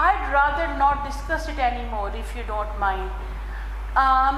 I'd rather not discuss it anymore if you don't mind।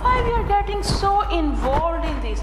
why we are getting so involved in this?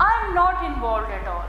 I am not involved at all,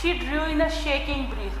She drew in a shaking breath,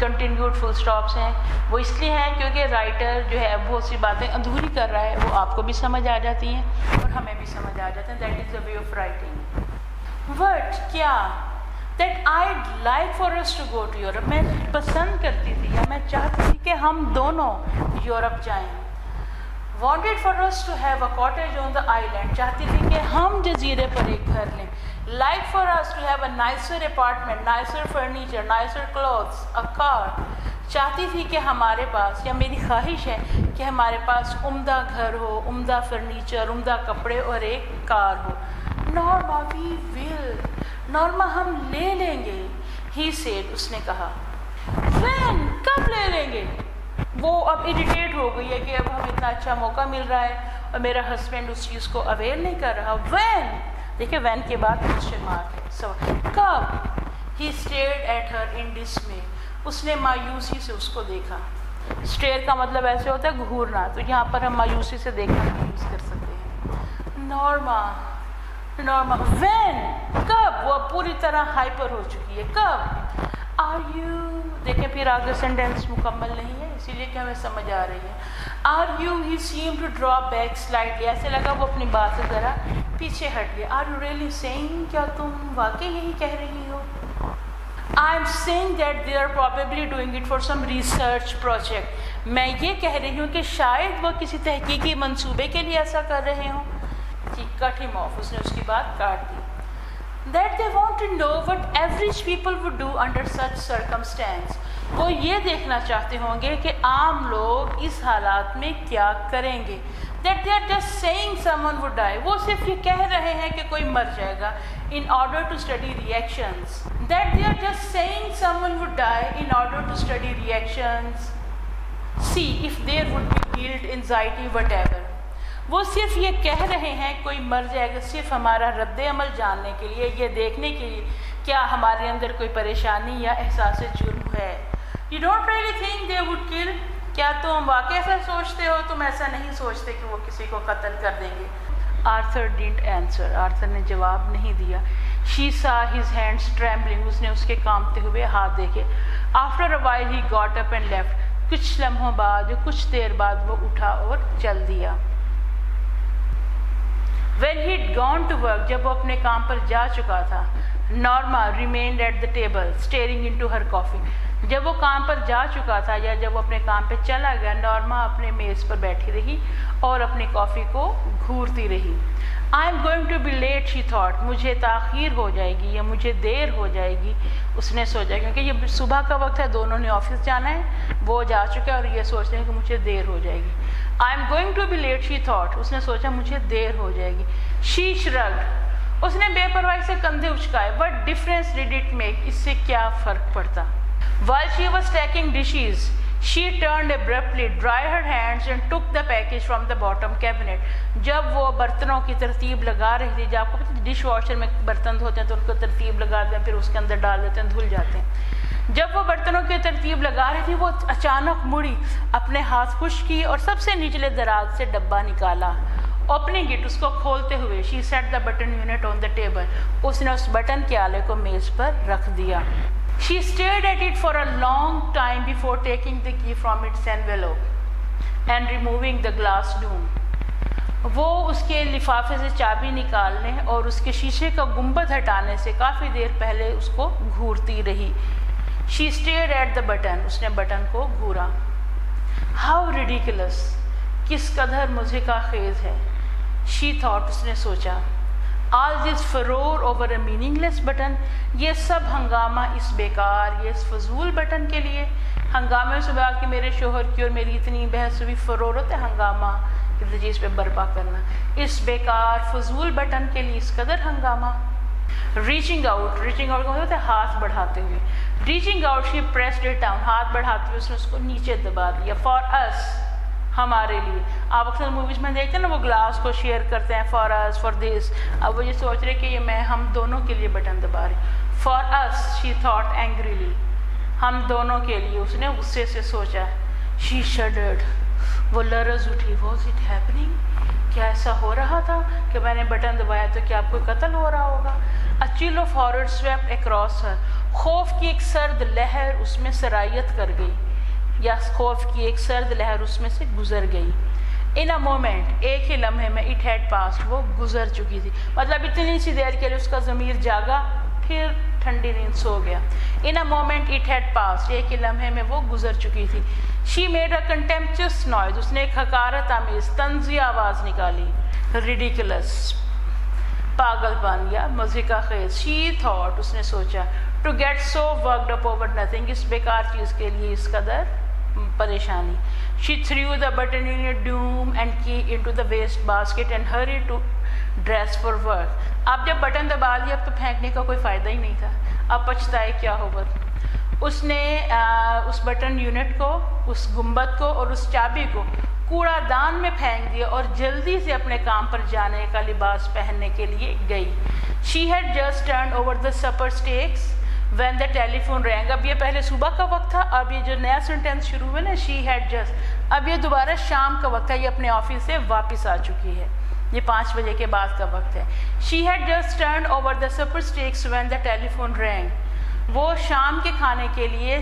continued full stops ہیں وہ اس لیے ہیں کیونکہ writer جو ہے بہت سی باتیں ادھوری کر رہا ہے، وہ آپ کو بھی سمجھ آ جاتی ہیں اور ہمیں بھی سمجھ آ جاتے ہیں. That is the way of writing. What کیا that I'd like for us to go to Europe, میں پسند کرتی تھی یا میں چاہتی تھی کہ ہم دونوں یورپ جائیں. Wanted for us to have a cottage on the island, چاہتی تھی کہ ہم جزیرے پر ایک گھر لیں. Like for us to have a nicer apartment, nicer furniture, nicer clothes, a car. چاہتی تھی کہ ہمارے پاس، یا میری خواہش ہے کہ ہمارے پاس عمدہ گھر ہو، عمدہ فرنیچر، عمدہ کپڑے اور ایک کار ہو. نارما وی ول، نارما ہم لے لیں گے. ہی سیڈ، اس نے کہا. وین، کب لے لیں گے؟ وہ اب اریٹیٹ ہو گئی ہے کہ اب ہمیں اتنا اچھا موقع مل رہا ہے اور میرا ہسبینڈ اس چیز کو اویئر نہیں کر رہا. وین، دیکھیں وین کے بعد کوشچن مارک ہے. سو کب؟ ہی اسٹیئرڈ ایٹ ہر ان ڈسمے، اس نے مایوسی سے اس کو دیکھا. اسٹیئر کا مطلب ایسے ہوتا ہے گھورنا، تو یہاں پر ہم مایوسی سے دیکھنا یوز کر سکتے ہیں. نارما، نارما وین، کب؟ وہ پوری طرح ہائپر ہو چکی ہے. کب؟ آر یو، دیکھیں پھر آگے سینٹینس مکمل نہیں ہے اسی لیے کہ ہمیں سمجھ آ رہی ہے. Are you, he seem to drop back slightly, ایسے لگا وہ اپنی بات سے ذرا پیچھے ہٹ گیا. آر یو ریئلی سیئنگ، کیا تم واقعی یہی کہہ رہی ہو؟ I am seeing that they are probably doing it for some research project, میں یہ کہہ رہی ہوں کہ شاید وہ کسی تحقیقی منصوبے کے لیے ایسا کر رہے ہوں. کٹ ہم آف، اس نے اس کی بات کاٹ دی. That they want to know what average people would do under such circumstance. وہ یہ دیکھنا چاہتے ہوں گے کہ عام لوگ اس حالات میں کیا کریں گے. That they are just saying someone would die. وہ صرف یہ کہہ رہے ہیں کہ کوئی مر جائے گا in order to study reactions. That they are just saying someone would die in order to study reactions. See if there would be guilt, anxiety, whatever. وہ صرف یہ کہہ رہے ہیں کوئی مر جائے گا صرف ہمارا رد عمل جاننے کے لیے، یہ دیکھنے کے لیے کیا ہمارے اندر کوئی پریشانی یا احساس جرم ہے. You don't really think they would kill. کیا تم واقعی ایسا سوچتے ہو؟ تم ایسا نہیں سوچتے کہ وہ کسی کو قتل کر دیں گے. Arthur didn't answer. آرتھر نے جواب نہیں دیا. She saw his hands trembling. اس نے اس کے کانپتے ہوئے ہاتھ دیکھے. After a while he got up and left. کچھ لمحوں بعد، کچھ دیر بعد وہ اٹھا اور چل دیا. When he'd gone to work، جب وہ اپنے کام پر جا چکا تھا. Norma remained at the table staring into her coffee. جب وہ کام پر جا چکا تھا یا جب وہ اپنے کام پہ چلا گیا، نارما اپنے میز پر بیٹھی رہی اور اپنی کافی کو گھورتی رہی. I'm going to be late she thought. مجھے تاخیر ہو جائے گی یا مجھے دیر ہو جائے گی، اس نے سوچا، کیونکہ یہ صبح کا وقت ہے، دونوں نے آفس جانا ہے، وہ جا چکا ہے اور یہ سوچ رہے ہیں کہ مجھے دیر ہو جائے گی. I'm going to be late she thought. اس نے سوچا مجھے دیر ہو جائے گی. She shrugged. اس نے بے پرواہی سے کندھے اچکائے. What difference did it make؟ اس سے کیا فرق پڑتا؟ While she was stacking dishes, she turned abruptly, dried her hands and took the package from the bottom cabinet. جب وہ برتنوں کی ترتیب لگا رہی تھی، جب آپ کو پتہ ڈش واشر میں برتن دھوتے ہیں تو ان کو ترتیب لگا دیتے ہیں، پھر اس کے اندر ڈال دیتے ہیں، دھل جاتے ہیں. جب وہ برتنوں کی ترتیب لگا رہی تھی، وہ اچانک مڑی، اپنے ہاتھ خشک کی اور سب سے نچلے دراز سے ڈبہ نکالا. اوپننگ اٹ، اس کو کھولتے ہوئے، she set the button unit on the table. اس نے اس بٹن کے آلے کو میز پر رکھ دیا. She stared at it for a long time before taking the key from its envelope and removing the glass dome. وہ اس کے لفافے سے چابی نکالنے اور اس کے شیشے کا گنبد ہٹانے سے کافی دیر پہلے اس کو گھورتی رہی. She stared at the button. اس نے بٹن کو گھورا. How ridiculous! کس قدر مضحکہ خیز ہے. She thought. اس نے سوچا. All this furore over a meaningless button. یہ سب ہنگامہ اس بیکار، یہ اس فضول بٹن کے لیے. ہنگامے سے بعد کہ میرے شوہر کی اور میری اتنی بحث ہوئی، فرور ہوتا ہے ہنگامہ، کسی چیز پہ برپا کرنا. اس بیکار فضول بٹن کے لیے اس قدر ہنگامہ. ریچنگ آؤٹ کا مطلب ہے ہاتھ بڑھاتے ہوئے. Reaching out she pressed it down. ہاتھ بڑھاتے ہوئے اس نے اس کو نیچے دبا دیا. فار اس، ہمارے لیے. آپ اکثر موویز میں دیکھتے ہیں نا، وہ گلاس کو شیئر کرتے ہیں، فار اس، فار دس. اب وہ یہ سوچ رہے کہ یہ میں ہم دونوں کے لیے بٹن دبا رہی. For as she thought angrily. ہم دونوں کے لیے، اس نے غصے سے سوچا. شی شڈرڈ. وہ لرز اٹھی. Was it happening? کیا ایسا ہو رہا تھا کہ میں نے بٹن دبایا تو کیا کوئی قتل ہو رہا ہوگا؟ A chill of horror swept across her. خوف کی ایک سرد لہر اس میں سرایت کر گئی, یا خوف کی ایک سرد لہر اس میں سے گزر گئی. In a moment, ایک ہی لمحے میں it had passed, وہ گزر چکی تھی. مطلب اتنی سی دیر کے لیے اس کا ضمیر جاگا, پھر ٹھنڈی نیند سو گیا. In a moment it had passed, ایک ہی لمحے میں وہ گزر چکی تھی. She made a contemptuous noise, اس نے ایک حقارت آمیز طنزی آواز نکالی. Ridiculous, پاگل پن یا مضحکہ خیز. She thought, اس نے سوچا, to get so worked up over nothing, اس بیکار چیز کے لیے اس قدر پریشانی. She threw the button in a doom and key into the waste basket and hurried to dress for work. اب جب بٹن دبا لیا اب تو پھینکنے کا کوئی فائدہ ہی نہیں تھا, اب پچھتائے کیا ہوگا. اس نے اس بٹن یونٹ کو, اس گنبد کو اور اس چابی کو کوڑا دان میں پھینک دیا اور جلدی سے اپنے کام پر جانے کا لباس پہننے کے لیے گئی. She had just turned over the supper stakes when the telephone rang. اب یہ پہلے صبح کا وقت تھا, اب یہ جو نیا سینٹینس شروع ہوا نا she had just, اب یہ دوبارہ شام کا وقت ہے, یہ اپنے آفس سے واپس آ چکی ہے, یہ 5 بجے کے بعد کا وقت ہے. She had just turned over the supper stakes when the telephone rang. وہ شام کے کھانے کے لیے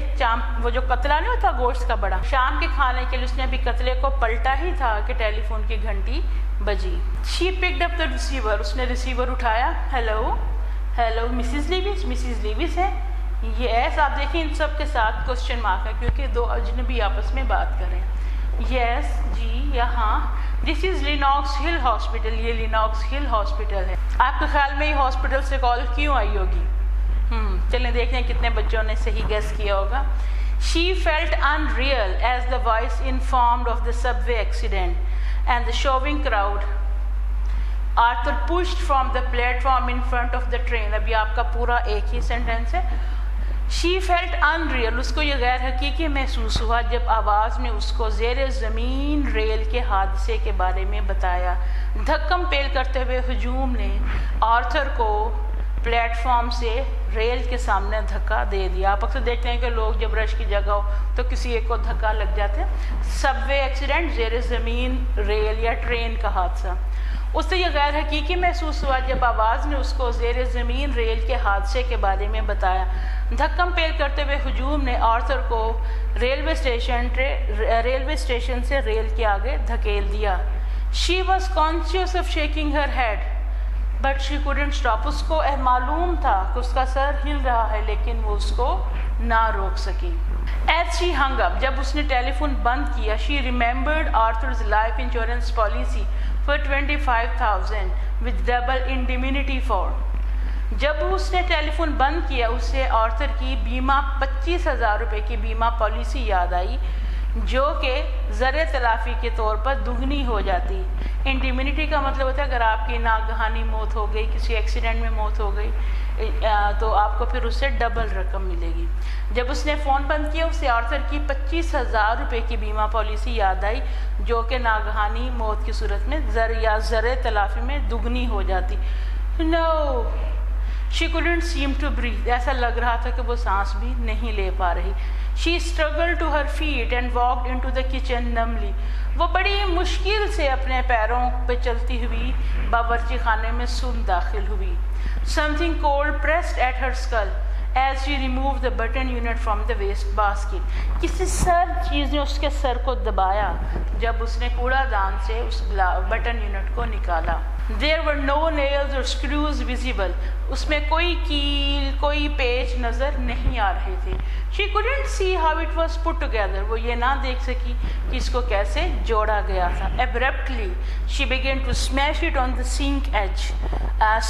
وہ جو قتلہ نہیں ہوتا گوشت کا بڑا, شام کے کھانے کے لیے اس نے ابھی قتلے کو پلٹا ہی تھا کہ ٹیلی فون کی گھنٹی بجی. She picked up the receiver, اس نے ریسیور اٹھایا. Hello Mrs Lewis, Mrs Lewis ہے. یس, آپ دیکھیں ان سب کے ساتھ کوسچن مارک ہے کیونکہ دو اجنبی آپس میں بات کر رہے ہیں. یس جی یا ہاں. دس از لیناکس ہل ہاسپٹل, یہ لیناکس ہل ہاسپٹل ہے. آپ کے خیال میں یہ ہاسپٹل سے کال کیوں آئی ہوگی؟ چلیں دیکھیں کتنے بچوں نے صحیح گیس کیا ہوگا. She felt unreal as the voice informed of the subway accident and the shoving crowd. Arthur pushed from the platform in front of the train. ابھی آپ کا پورا ایک ہی سینٹینس ہے. She felt unreal, اس کو یہ غیر حقیقی محسوس ہوا جب آواز نے اس کو زیر زمین ریل کے حادثے کے بارے میں بتایا. دھکم پیل کرتے ہوئے ہجوم نے آرتھر کو پلیٹ فارم سے ریل کے سامنے دھکا دے دیا. آپ اکثر دیکھتے ہیں کہ لوگ جب رش کی جگہ ہو تو کسی ایک کو دھکا لگ جاتے ہیں. سب وے ایکسیڈنٹ, زیر زمین ریل یا ٹرین کا حادثہ. اس سے یہ غیر حقیقی محسوس ہوا جب آواز نے اس کو زیر زمین ریل کے حادثے کے بارے میں بتایا. دھکم پیل کرتے ہوئے ہجوم نے آرتھر کو ریلوے اسٹیشن سے ریل کے آگے دھکیل دیا. She was conscious of shaking her head. But she couldn't stop. اس کو معلوم تھا کہ اس کا سر ہل رہا ہے لیکن وہ اس کو نہ روک سکی. As she hung up, جب اس نے ٹیلی فون بند کیا, she remembered Arthur's life insurance policy for 25,000 with double indemnity for. جب اس نے ٹیلی فون بند کیا اسے آرتھر کی بیمہ 25,000 روپے کی بیمہ پالیسی یاد آئی جو کہ زر تلافی کے طور پر دگنی ہو جاتی. انڈیمنیٹی کا مطلب ہوتا ہے اگر آپ کی ناگہانی موت ہو گئی, کسی ایکسیڈنٹ میں موت ہو گئی تو آپ کو پھر اس سے ڈبل رقم ملے گی. جب اس نے فون بند کیا اسے آرتھر کی 25,000 روپے کی بیمہ پالیسی یاد آئی جو کہ ناگہانی موت کی صورت میں زر تلافی میں دگنی ہو جاتی. No, she couldn't seem to breathe. ایسا لگ رہا تھا کہ وہ سانس بھی نہیں لے پا رہی. She struggled to her feet and walked into the kitchen numbly. وہ بڑی مشکل سے اپنے پیروں پہ چلتی ہوئی باورچی خانے میں سن داخل ہوئی. Something cold pressed at her skull as she removed the button unit from the waste basket. کسی سرد چیز نے اس کے سر کو دبایا جب اس نے کوڑا دان سے اس بٹن یونٹ کو نکالا. There were no nails or screws visible. اس میں کوئی کیل, کوئی پیچ نظر نہیں آ رہے تھے. She couldn't see how it was put together. وہ یہ نہ دیکھ سکی کہ اس کو کیسے جوڑا گیا تھا. Abruptly, she began to smash it on the sink edge.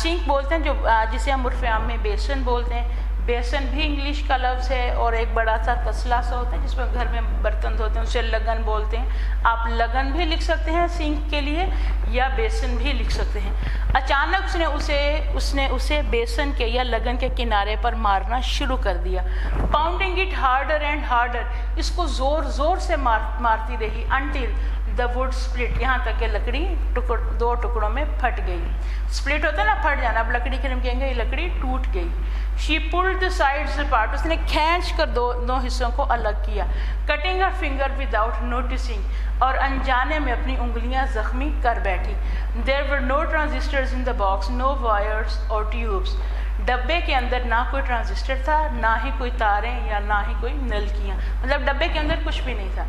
Sink بولتے ہیں جسے ہم عرف عام میں بیسن بولتے ہیں. بیسن بھی انگلش کا لفظ ہے اور ایک بڑا سا تسلا سا ہوتا ہے جس میں گھر میں برتن دھوتے ہیں, اسے لگن بولتے ہیں. آپ لگن بھی لکھ سکتے ہیں سنک کے لیے یا بیسن بھی لکھ سکتے ہیں. اچانک اس نے اسے بیسن کے یا لگن کے کنارے پر مارنا شروع کر دیا. Pounding it harder and harder, اس کو زور زور سے مارتی رہی. انٹل the wood split, یہاں تک کہ لکڑی دو ٹکڑوں میں پھٹ گئی. سپلٹ ہوتا ہے نا پھٹ جانا, اب لکڑی کے ہم کہیں گے یہ لکڑی ٹوٹ گئی. She pulled the sides apart. اس نے کھینچ کر دو حصوں کو الگ کیا. Cutting her finger without noticing, اور انجانے میں اپنی انگلیاں زخمی کر بیٹھی. There were no transistors in the box, no wires or tubes. ڈبے کے اندر نہ کوئی ٹرانزسٹر تھا، نہ ہی کوئی تاریں یا نہ ہی کوئی نلکیاں، مطلب ڈبے کے اندر کچھ بھی نہیں تھا،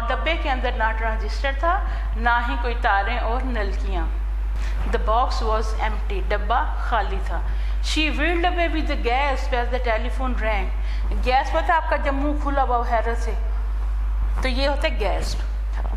ڈبے کے اندر نہ ٹرانزسٹر تھا نہ ہی کوئی تاریں اور نلکیاں۔ The box was empty، ڈبہ خالی تھا۔ She whirled away with the gasp as the telephone rang۔ Guess پتہ آپ کا جب منہ کھلا ہوا حیرت سے تو یہ ہوتا ہے گیس،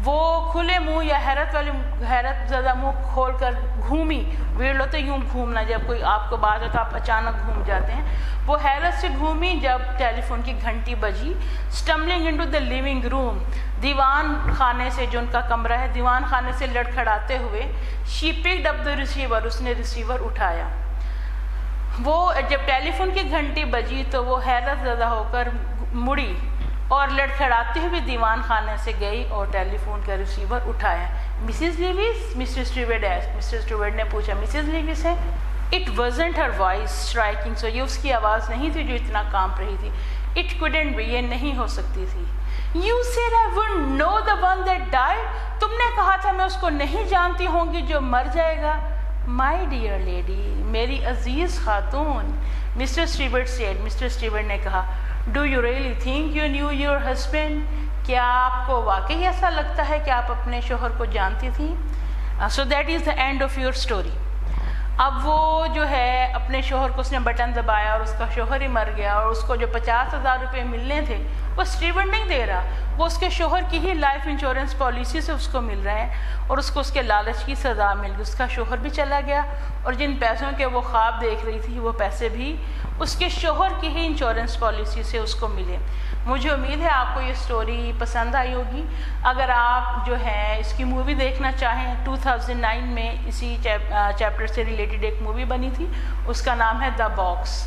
وہ کھلے منہ یا حیرت زدہ منہ کھول کر گھومی، ویرل ہوتے یوں گھومنا، جب کوئی آپ کو بات ہو تو آپ اچانک گھوم جاتے ہیں، وہ حیرت سے گھومی جب ٹیلی فون کی گھنٹی بجی۔ اسٹمبلنگ انٹو دا لیونگ روم، دیوان خانے سے، جو ان کا کمرہ ہے، دیوان خانے سے لڑکھڑاتے ہوئے، شی پکڈ اپ دا ریسیور، اس نے ریسیور اٹھایا۔ وہ جب ٹیلی فون کی گھنٹی بجی تو وہ حیرت زدہ ہو کر مڑی اور لڑکھڑاتے ہوئے دیوان خانے سے گئی اور ٹیلی فون کا ریسیور اٹھایا۔ Mrs Lewis, Mr Stewart asked, Mr Stewart نے پوچھا مسز لیویس ہے؟ It wasn't her voice striking so, یہ اس کی آواز نہیں تھی جو اتنا کانپ رہی تھی۔ اٹ کوڈنٹ بی، یہ نہیں ہو سکتی تھی۔ You said I wouldn't know the one that died, تم نے کہا تھا میں اس کو نہیں جانتی ہوں گی جو مر جائے گا۔ مائی ڈیئر لیڈی، میری عزیز خاتون، Mr Stewart said, Mr Stewart نے کہا، do you really think you knew your husband, کیا آپ کو واقعی ایسا لگتا ہے کہ آپ اپنے شوہر کو جانتی تھیں؟ So that is the and of your story. اب وہ جو ہے اپنے شوہر کو اس نے بٹن دبایا اور اس کا شوہر ہی مر گیا، اور اس کو جو 50,000 روپے ملنے تھے وہ اسٹیورٹ نہیں دے رہا، وہ اس کے شوہر کی ہی لائف انشورنس پالیسی سے اس کو مل رہے ہیں، اور اس کو اس کے لالچ کی سزا مل گئی، اس کا شوہر بھی چلا گیا، اور جن پیسوں کے وہ خواب دیکھ رہی تھی وہ پیسے بھی اس کے شوہر کی ہی انشورنس پالیسی سے اس کو ملے۔ مجھے امید ہے آپ کو یہ سٹوری پسند آئی ہوگی۔ اگر آپ جو ہے اس کی مووی دیکھنا چاہیں، 2009 میں اسی چیپٹر سے ریلیٹڈ ایک مووی بنی تھی، اس کا نام ہے دا باکس،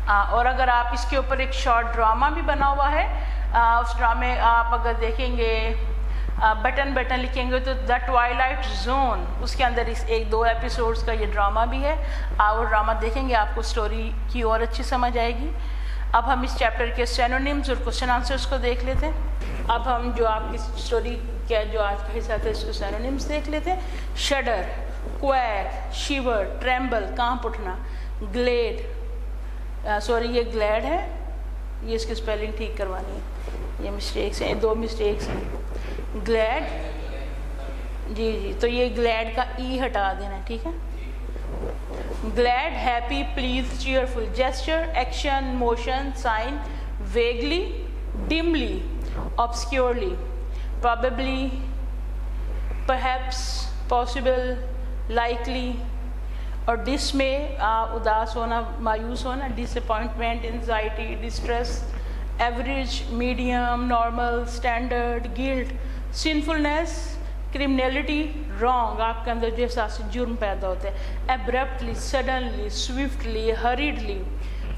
اور اگر آپ اس کے اوپر ایک شارٹ ڈرامہ بھی بنا ہوا ہے، اس ڈرامے آپ اگر دیکھیں گے، بٹن لکھیں گے تو دا ٹوائلائٹ زون، اس کے اندر اس 1-2 ایپیسوڈز کا یہ ڈرامہ بھی ہے، آپ وہ ڈرامہ دیکھیں گے آپ کو سٹوری کی اور اچھی سمجھ آئے گی۔ اب ہم اس چیپٹر کے سینونیمز اور کوسچن آنسرز کو دیکھ لیتے ہیں۔ اب ہم جو آپ کی سٹوری کا جو آج کا حصہ تھا اس کو سینونیمز دیکھ لیتے ہیں۔ شڈر، کویک، شیور، ٹریمبل، کانپ اٹھنا، گلیڈ، سوری یہ گلیڈ ہے، یہ اس کی اسپیلنگ ٹھیک کروانی ہے، یہ مسٹیکس ہیں، 2 مسٹیکس ہیں۔ گلیڈ، جی تو یہ گلیڈ کا ای ہٹا دینا ہے، ٹھیک ہے۔ Glad, happy, please, cheerful, gesture, action, motion, sign, vaguely, dimly, obscurely، probably، perhaps، possible، likely، اور ڈسمے، اداس ہونا، مایوس ہونا، disappointment, anxiety, distress, average, medium, normal, standard, guilt, sinfulness, criminality, wrong, آپ کے اندر جو احساس جرم پیدا ہوتا ہے، abruptly, suddenly, swiftly, hurriedly,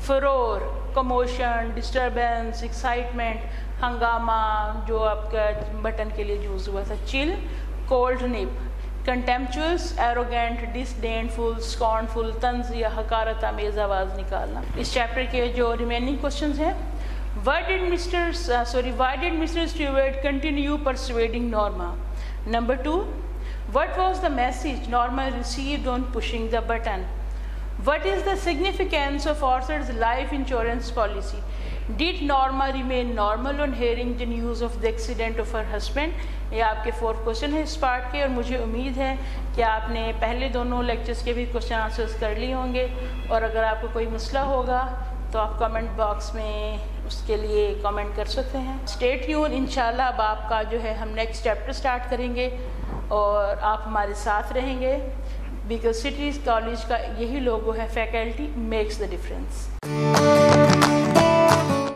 fervour, commotion, disturbance, excitement, ہنگامہ جو آپ کا بٹن کے لیے یوز ہوا تھا، چل، کولڈ نپ، کنٹمپچوس، ایروگینٹ، ڈسڈینفل، سکارنفل، طنز یا حقارت آمیز آواز نکالنا۔ اس چیپٹر کے جو ریمیننگ کوشچنز ہیں، why did Mr. Stewart continue persuading Norma? Number 2, what was the message Norma received on pushing the button? What is the significance of Arthur's life insurance policy? Did Norma remain normal on hearing the news of the accident of her husband? یہ آپ کے 4 question ہیں اس part کے، اور مجھے امید ہے کہ آپ نے پہلے دونوں لیکچرز کے بھی کوشچن آنسرز کر لیے ہوں گے، اور اگر آپ کو کوئی مسئلہ ہوگا تو آپ کمنٹ باکس میں اس کے لیے کمنٹ کر سکتے ہیں۔ اسٹے ٹیون، انشاءاللہ اب آپ کا جو ہے ہم نیکسٹ چیپٹر سٹارٹ کریں گے اور آپ ہمارے ساتھ رہیں گے، بیکاز سٹی کالج کا یہی لوگو ہے، فیکلٹی میکس دا ڈفرینس۔